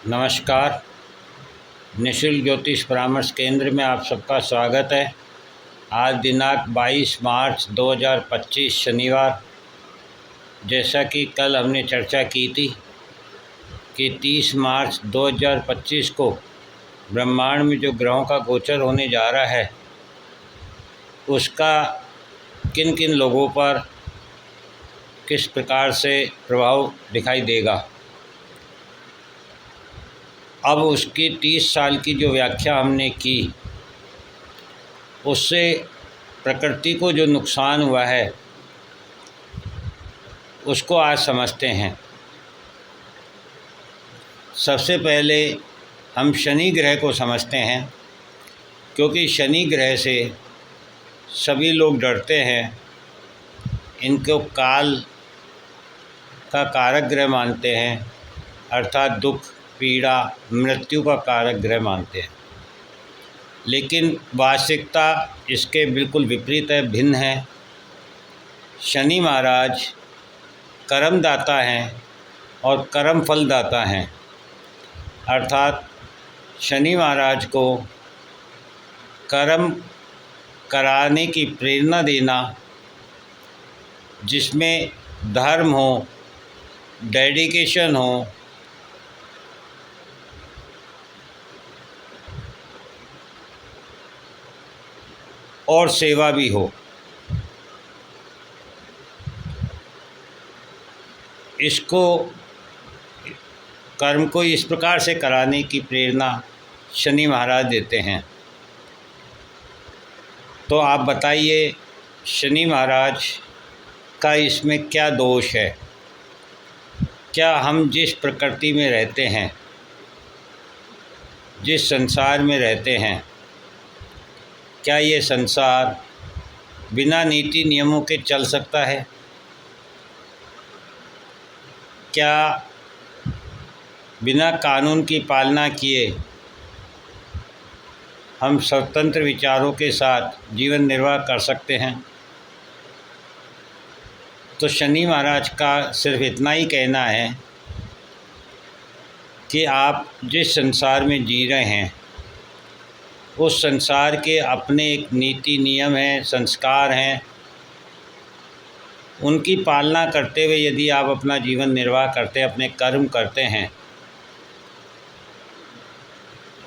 नमस्कार। निःशुल्क ज्योतिष परामर्श केंद्र में आप सबका स्वागत है। आज दिनांक 22 मार्च 2025 शनिवार। जैसा कि कल हमने चर्चा की थी कि 30 मार्च 2025 को ब्रह्मांड में जो ग्रहों का गोचर होने जा रहा है उसका किन किन लोगों पर किस प्रकार से प्रभाव दिखाई देगा। अब उसकी 30 साल की जो व्याख्या हमने की उससे प्रकृति को जो नुकसान हुआ है उसको आज समझते हैं। सबसे पहले हम शनि ग्रह को समझते हैं, क्योंकि शनि ग्रह से सभी लोग डरते हैं। इनको काल का कारक ग्रह मानते हैं, अर्थात दुख, पीड़ा, मृत्यु का कारक ग्रह मानते हैं। लेकिन वास्तविकता इसके बिल्कुल विपरीत है, भिन्न है। शनि महाराज कर्मदाता हैं और कर्म फलदाता हैं, अर्थात शनि महाराज को कर्म कराने की प्रेरणा देना, जिसमें धर्म हो, डेडिकेशन हो, और सेवा भी हो। इसको कर्म को इस प्रकार से कराने की प्रेरणा शनि महाराज देते हैं। तो आप बताइए, शनि महाराज का इसमें क्या दोष है? क्या हम जिस प्रकृति में रहते हैं, जिस संसार में रहते हैं, क्या ये संसार बिना नीति नियमों के चल सकता है? क्या बिना कानून की पालना किए हम स्वतंत्र विचारों के साथ जीवन निर्वाह कर सकते हैं? तो शनि महाराज का सिर्फ इतना ही कहना है कि आप जिस संसार में जी रहे हैं उस संसार के अपने एक नीति नियम हैं, संस्कार हैं। उनकी पालना करते हुए यदि आप अपना जीवन निर्वाह करते, अपने कर्म करते हैं,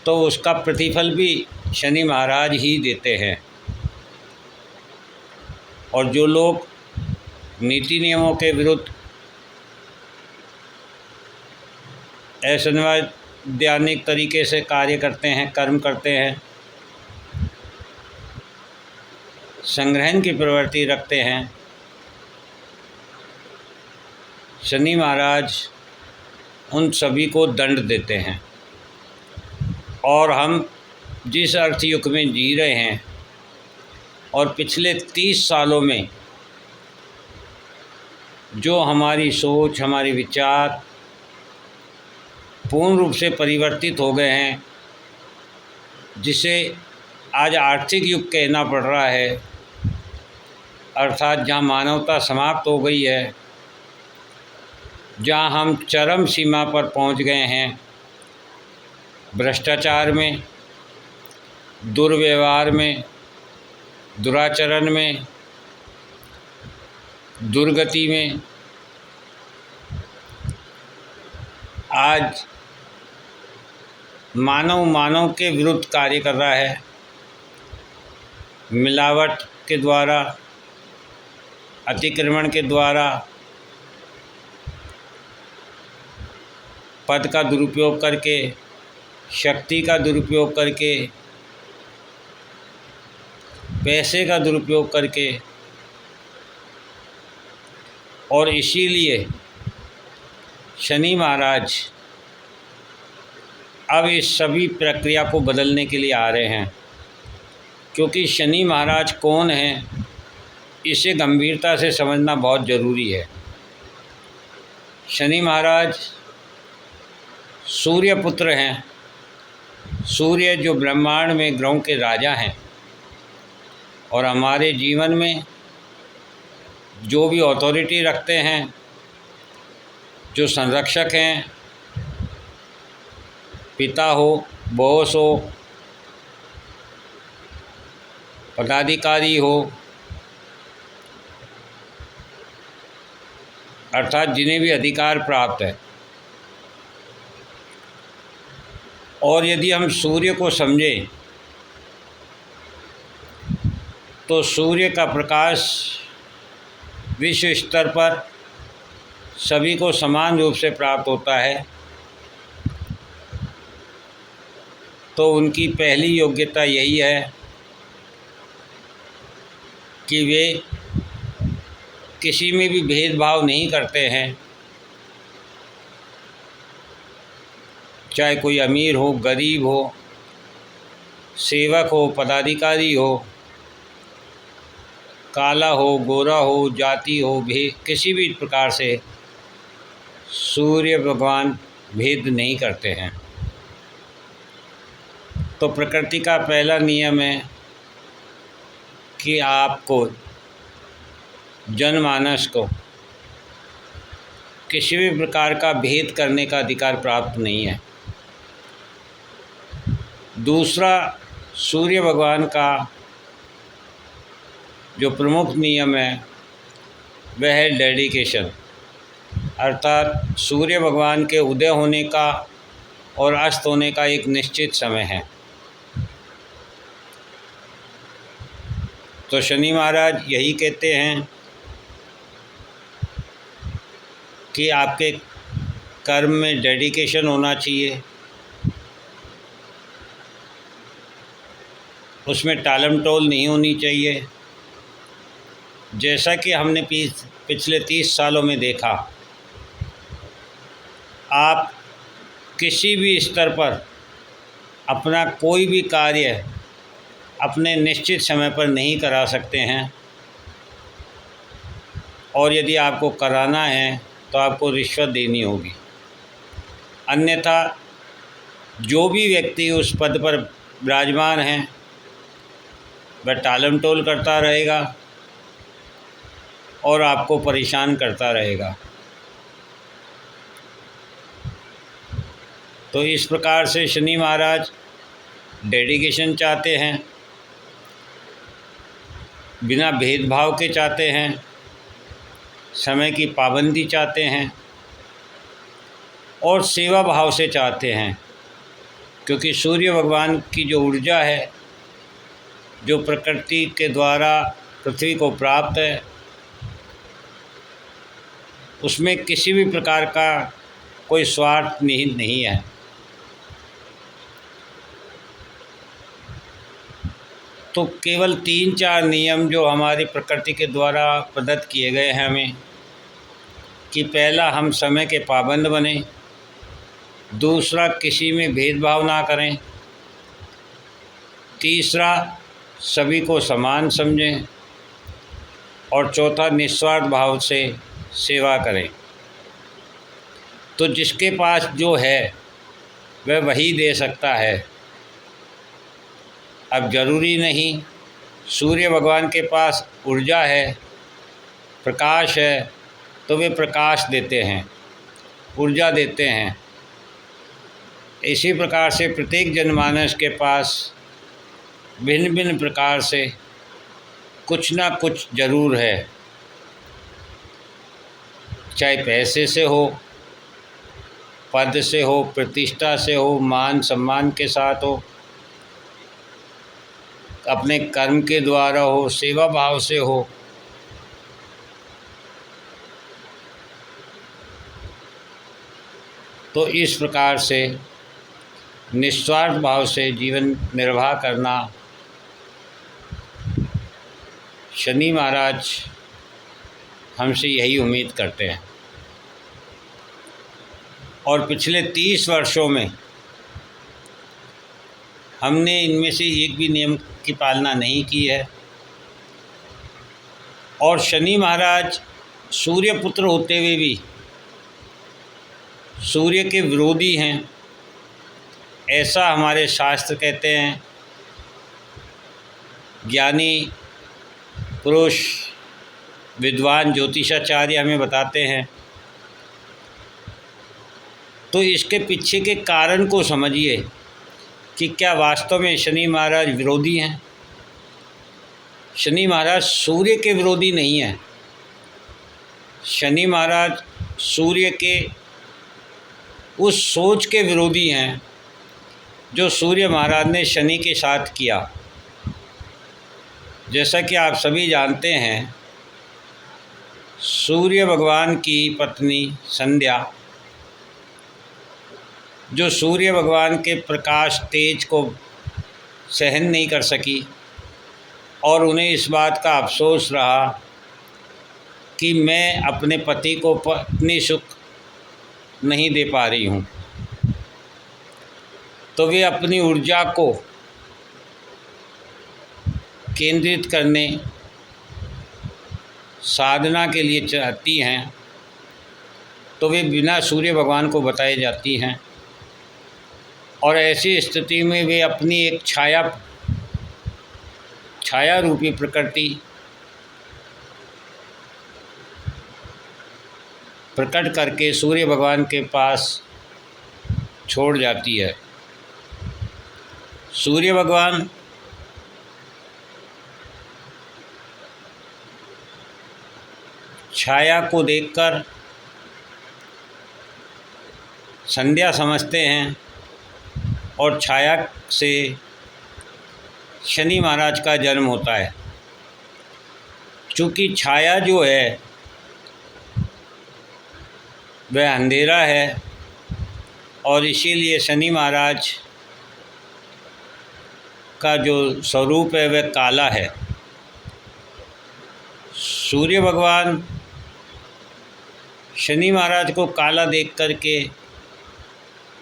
तो उसका प्रतिफल भी शनि महाराज ही देते हैं। और जो लोग नीति नियमों के विरुद्ध असंवैधानिक तरीके से कार्य करते हैं, कर्म करते हैं, संग्रहण की प्रवृत्ति रखते हैं, शनि महाराज उन सभी को दंड देते हैं। और हम जिस अर्थयुग में जी रहे हैं और पिछले 30 सालों में जो हमारी सोच, हमारे विचार पूर्ण रूप से परिवर्तित हो गए हैं, जिसे आज आर्थिक युग कहना पड़ रहा है, अर्थात जहाँ मानवता समाप्त हो गई है, जहाँ हम चरम सीमा पर पहुँच गए हैं, भ्रष्टाचार में, दुर्व्यवहार में, दुराचरण में, दुर्गति में। आज मानव के विरुद्ध कार्य कर रहा है। मिलावट के द्वारा, अतिक्रमण के द्वारा, पद का दुरुपयोग करके, शक्ति का दुरुपयोग करके, पैसे का दुरुपयोग करके। और इसीलिए शनि महाराज अब इस सभी प्रक्रिया को बदलने के लिए आ रहे हैं। क्योंकि शनि महाराज कौन हैं, इसे गंभीरता से समझना बहुत ज़रूरी है। शनि महाराज सूर्य पुत्र हैं। सूर्य जो ब्रह्मांड में ग्रहों के राजा हैं और हमारे जीवन में जो भी अथॉरिटी रखते हैं, जो संरक्षक हैं, पिता हो, बॉस हो, पदाधिकारी हो, अर्थात जिन्हें भी अधिकार प्राप्त है। और यदि हम सूर्य को समझें तो सूर्य का प्रकाश विश्व स्तर पर सभी को समान रूप से प्राप्त होता है। तो उनकी पहली योग्यता यही है कि वे किसी में भी भेदभाव नहीं करते हैं, चाहे कोई अमीर हो, गरीब हो, सेवक हो, पदाधिकारी हो, काला हो, गोरा हो, जाति हो, भेद किसी भी प्रकार से सूर्य भगवान भेद नहीं करते हैं। तो प्रकृति का पहला नियम है कि आपको जनमानस को किसी भी प्रकार का भेद करने का अधिकार प्राप्त नहीं है। दूसरा, सूर्य भगवान का जो प्रमुख नियम है वह है डेडिकेशन, अर्थात सूर्य भगवान के उदय होने का और अस्त होने का एक निश्चित समय है। तो शनि महाराज यही कहते हैं कि आपके कर्म में डेडिकेशन होना चाहिए, उसमें टालम टोल नहीं होनी चाहिए। जैसा कि हमने पिछले 30 सालों में देखा, आप किसी भी स्तर पर अपना कोई भी कार्य अपने निश्चित समय पर नहीं करा सकते हैं, और यदि आपको कराना है तो आपको रिश्वत देनी होगी। अन्यथा जो भी व्यक्ति उस पद पर विराजमान हैं वह टालम टोल करता रहेगा और आपको परेशान करता रहेगा। तो इस प्रकार से शनि महाराज डेडिकेशन चाहते हैं, बिना भेदभाव के चाहते हैं, समय की पाबंदी चाहते हैं और सेवा भाव से चाहते हैं। क्योंकि सूर्य भगवान की जो ऊर्जा है, जो प्रकृति के द्वारा पृथ्वी को प्राप्त है, उसमें किसी भी प्रकार का कोई स्वार्थ निहित नहीं है। तो केवल 3-4 नियम जो हमारी प्रकृति के द्वारा प्रदत्त किए गए हैं हमें, कि पहला, हम समय के पाबंद बने, दूसरा, किसी में भेदभाव ना करें, तीसरा, सभी को समान समझें, और चौथा, निस्वार्थ भाव से सेवा करें। तो जिसके पास जो है वह वही दे सकता है। अब जरूरी नहीं, सूर्य भगवान के पास ऊर्जा है, प्रकाश है, तो वे प्रकाश देते हैं, ऊर्जा देते हैं। इसी प्रकार से प्रत्येक जनमानस के पास भिन्न भिन्न प्रकार से कुछ ना कुछ जरूर है, चाहे पैसे से हो, पद से हो, प्रतिष्ठा से हो, मान सम्मान के साथ हो, अपने कर्म के द्वारा हो, सेवा भाव से हो। तो इस प्रकार से निस्वार्थ भाव से जीवन निर्वाह करना शनि महाराज हमसे यही उम्मीद करते हैं। और पिछले 30 वर्षों में हमने इनमें से एक भी नियम की पालना नहीं की है। और शनि महाराज सूर्य पुत्र होते हुए भी सूर्य के विरोधी हैं, ऐसा हमारे शास्त्र कहते हैं। ज्ञानी पुरुष, विद्वान ज्योतिषाचार्य हमें बताते हैं तो इसके पीछे के कारण को समझिए कि क्या वास्तव में शनि महाराज विरोधी हैं। शनि महाराज सूर्य के विरोधी नहीं हैं। शनि महाराज सूर्य के उस सोच के विरोधी हैं जो सूर्य महाराज ने शनि के साथ किया। जैसा कि आप सभी जानते हैं, सूर्य भगवान की पत्नी संध्या, जो सूर्य भगवान के प्रकाश तेज को सहन नहीं कर सकी और उन्हें इस बात का अफसोस रहा कि मैं अपने पति को पत्नी सुख नहीं दे पा रही हूँ, तो वे अपनी ऊर्जा को केंद्रित करने साधना के लिए चाहती हैं। तो वे बिना सूर्य भगवान को बताए जाती हैं और ऐसी स्थिति में वे अपनी एक छाया रूपी प्रकृति प्रकट करके सूर्य भगवान के पास छोड़ जाती है। सूर्य भगवान छाया को देखकर संध्या समझते हैं और छाया से शनि महाराज का जन्म होता है। चूँकि छाया जो है वह अंधेरा है और इसीलिए शनि महाराज का जो स्वरूप है वह काला है। सूर्य भगवान शनि महाराज को काला देख करके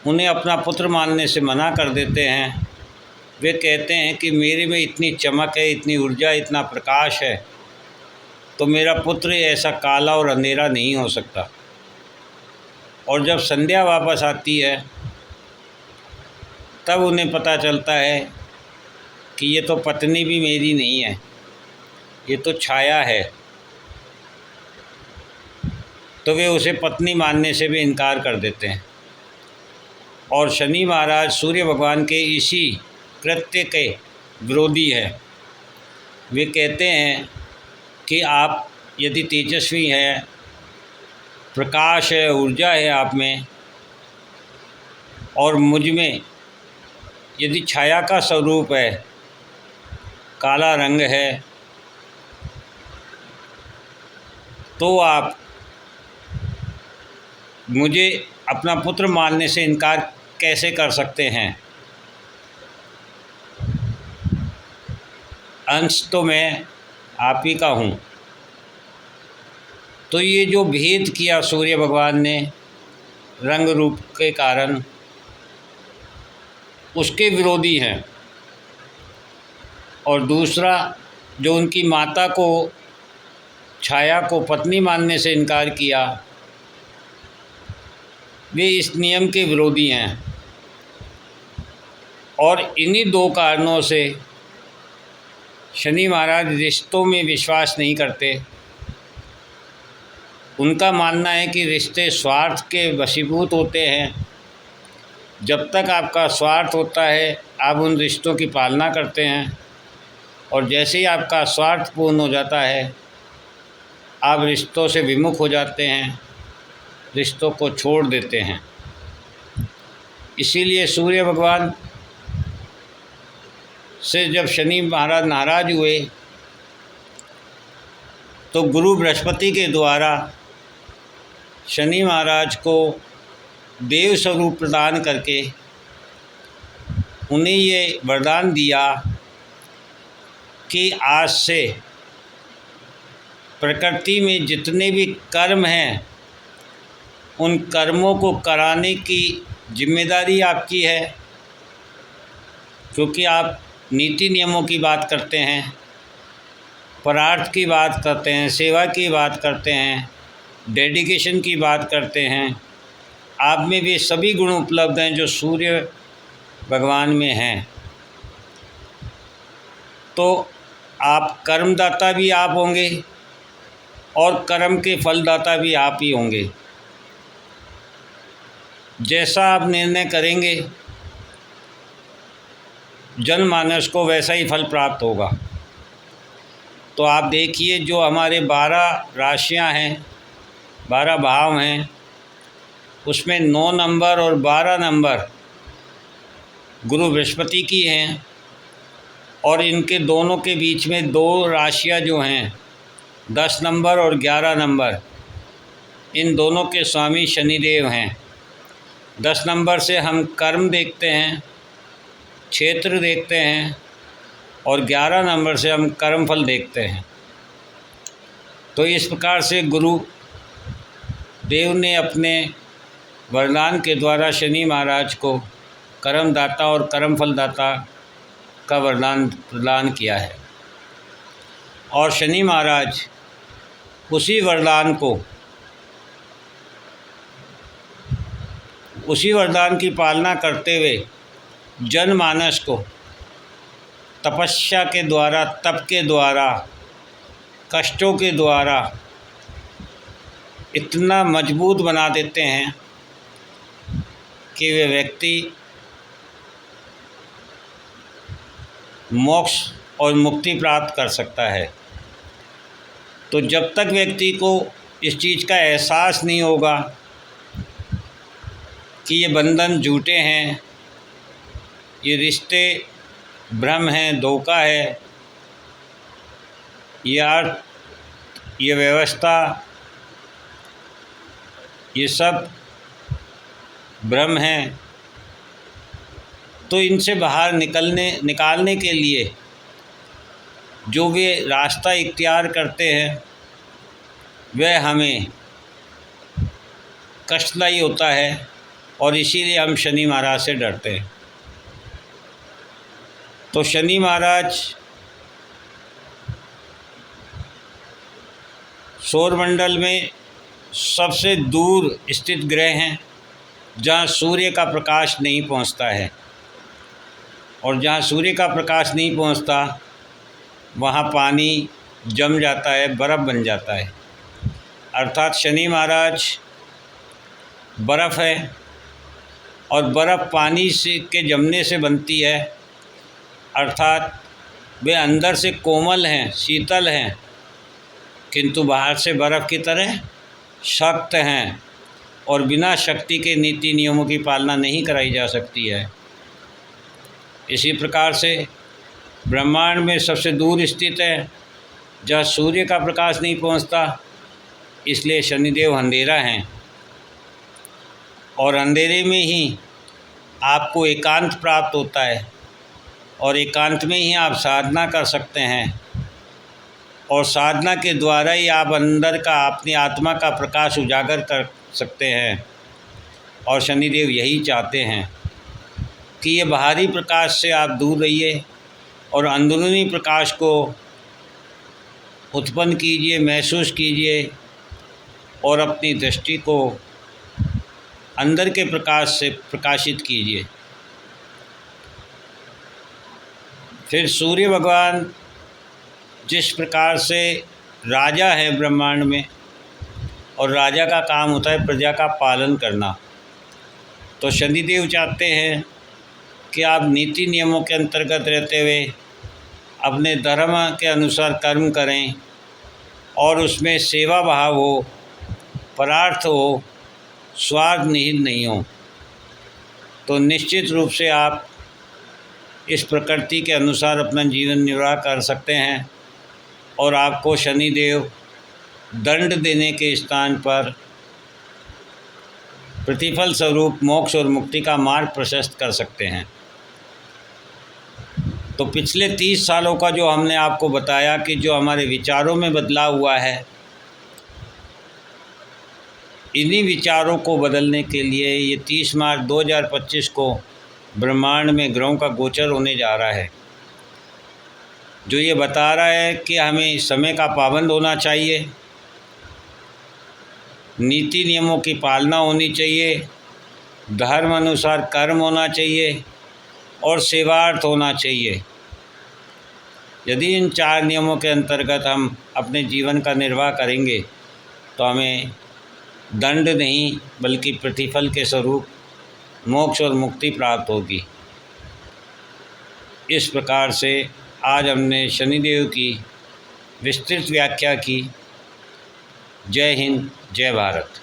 उन्हें अपना पुत्र मानने से मना कर देते हैं। वे कहते हैं कि मेरे में इतनी चमक है, इतनी ऊर्जा, इतना प्रकाश है, तो मेरा पुत्र ऐसा काला और अंधेरा नहीं हो सकता। और जब संध्या वापस आती है तब उन्हें पता चलता है कि ये तो पत्नी भी मेरी नहीं है, ये तो छाया है। तो वे उसे पत्नी मानने से भी इनकार कर देते हैं और शनि महाराज सूर्य भगवान के इसी कृत्य के विरोधी है। वे कहते हैं कि आप यदि तेजस्वी हैं, प्रकाश है, ऊर्जा है आप में, और मुझ में यदि छाया का स्वरूप है, काला रंग है, तो आप मुझे अपना पुत्र मानने से इनकार कैसे कर सकते हैं। अंश तो मैं आप ही का हूँ। तो ये जो भेद किया सूर्य भगवान ने रंग रूप के कारण, उसके विरोधी हैं। और दूसरा, जो उनकी माता को, छाया को पत्नी मानने से इनकार किया, वे इस नियम के विरोधी हैं। और इन्हीं दो कारणों से शनि महाराज रिश्तों में विश्वास नहीं करते। उनका मानना है कि रिश्ते स्वार्थ के वशीभूत होते हैं। जब तक आपका स्वार्थ होता है आप उन रिश्तों की पालना करते हैं, और जैसे ही आपका स्वार्थ पूर्ण हो जाता है आप रिश्तों से विमुख हो जाते हैं, रिश्तों को छोड़ देते हैं। इसीलिए सूर्य भगवान से जब शनि महाराज नाराज हुए तो गुरु बृहस्पति के द्वारा शनि महाराज को देव स्वरूप प्रदान करके उन्हें ये वरदान दिया कि आज से प्रकृति में जितने भी कर्म हैं उन कर्मों को कराने की जिम्मेदारी आपकी है, क्योंकि आप नीति नियमों की बात करते हैं, परार्थ की बात करते हैं, सेवा की बात करते हैं, डेडिकेशन की बात करते हैं। आप में वे सभी गुण उपलब्ध हैं जो सूर्य भगवान में हैं। तो आप कर्मदाता भी आप होंगे और कर्म के फलदाता भी आप ही होंगे। जैसा आप निर्णय करेंगे जनमानस को वैसा ही फल प्राप्त होगा। तो आप देखिए, जो हमारे 12 राशियां हैं, 12 भाव हैं, उसमें 9 नंबर और 12 नंबर गुरु बृहस्पति की हैं, और इनके दोनों के बीच में 2 राशियां जो हैं 10 नंबर और 11 नंबर, इन दोनों के स्वामी शनिदेव हैं। 10 नंबर से हम कर्म देखते हैं, क्षेत्र देखते हैं, और 11 नंबर से हम कर्मफल देखते हैं। तो इस प्रकार से गुरु देव ने अपने वरदान के द्वारा शनि महाराज को कर्मदाता और कर्मफलदाता का वरदान प्रदान किया है। और शनि महाराज उसी वरदान की पालना करते हुए जनमानस को तपस्या के द्वारा, तप के द्वारा, कष्टों के द्वारा इतना मजबूत बना देते हैं कि वे व्यक्ति मोक्ष और मुक्ति प्राप्त कर सकता है। तो जब तक व्यक्ति को इस चीज़ का एहसास नहीं होगा कि ये बंधन झूठे हैं, ये रिश्ते भ्रम हैं, धोखा है, ये अर्थ, ये व्यवस्था, ये सब भ्रम हैं, तो इनसे बाहर निकालने के लिए जो वे रास्ता इख्तियार करते हैं वह हमें कष्टदायी होता है, और इसीलिए हम शनि महाराज से डरते हैं। तो शनि महाराज सौरमंडल में सबसे दूर स्थित ग्रह हैं, जहाँ सूर्य का प्रकाश नहीं पहुँचता है, और जहाँ सूर्य का प्रकाश नहीं पहुँचता वहाँ पानी जम जाता है, बर्फ़ बन जाता है। अर्थात शनि महाराज बर्फ़ है, और बर्फ़ पानी से के जमने से बनती है, अर्थात वे अंदर से कोमल हैं, शीतल हैं, किंतु बाहर से बर्फ़ की तरह सख्त हैं, और बिना शक्ति के नीति नियमों की पालना नहीं कराई जा सकती है। इसी प्रकार से ब्रह्मांड में सबसे दूर स्थित है, जहाँ सूर्य का प्रकाश नहीं पहुँचता, इसलिए शनिदेव अंधेरा हैं, और अंधेरे में ही आपको एकांत प्राप्त होता है, और एकांत में ही आप साधना कर सकते हैं, और साधना के द्वारा ही आप अंदर का, अपनी आत्मा का प्रकाश उजागर कर सकते हैं। और शनिदेव यही चाहते हैं कि ये बाहरी प्रकाश से आप दूर रहिए और अंदरूनी प्रकाश को उत्पन्न कीजिए, महसूस कीजिए, और अपनी दृष्टि को अंदर के प्रकाश से प्रकाशित कीजिए। फिर सूर्य भगवान जिस प्रकार से राजा है ब्रह्मांड में, और राजा का काम होता है प्रजा का पालन करना, तो शनिदेव चाहते हैं कि आप नीति नियमों के अंतर्गत रहते हुए अपने धर्म के अनुसार कर्म करें, और उसमें सेवा भाव हो, परार्थ हो, स्वार्थ निहित नहीं हो। तो निश्चित रूप से आप इस प्रकृति के अनुसार अपना जीवन निर्वाह कर सकते हैं, और आपको शनिदेव दंड देने के स्थान पर प्रतिफल स्वरूप मोक्ष और मुक्ति का मार्ग प्रशस्त कर सकते हैं। तो पिछले 30 सालों का जो हमने आपको बताया कि जो हमारे विचारों में बदलाव हुआ है, इन्हीं विचारों को बदलने के लिए ये 30 मार्च 2025 को ब्रह्मांड में ग्रहों का गोचर होने जा रहा है, जो ये बता रहा है कि हमें समय का पाबंद होना चाहिए, नीति नियमों की पालना होनी चाहिए, धर्म अनुसार कर्म होना चाहिए, और सेवार्थ होना चाहिए। यदि इन 4 नियमों के अंतर्गत हम अपने जीवन का निर्वाह करेंगे तो हमें दंड नहीं बल्कि प्रतिफल के स्वरूप मोक्ष और मुक्ति प्राप्त होगी। इस प्रकार से आज हमने शनिदेव की विस्तृत व्याख्या की। जय हिंद, जय भारत।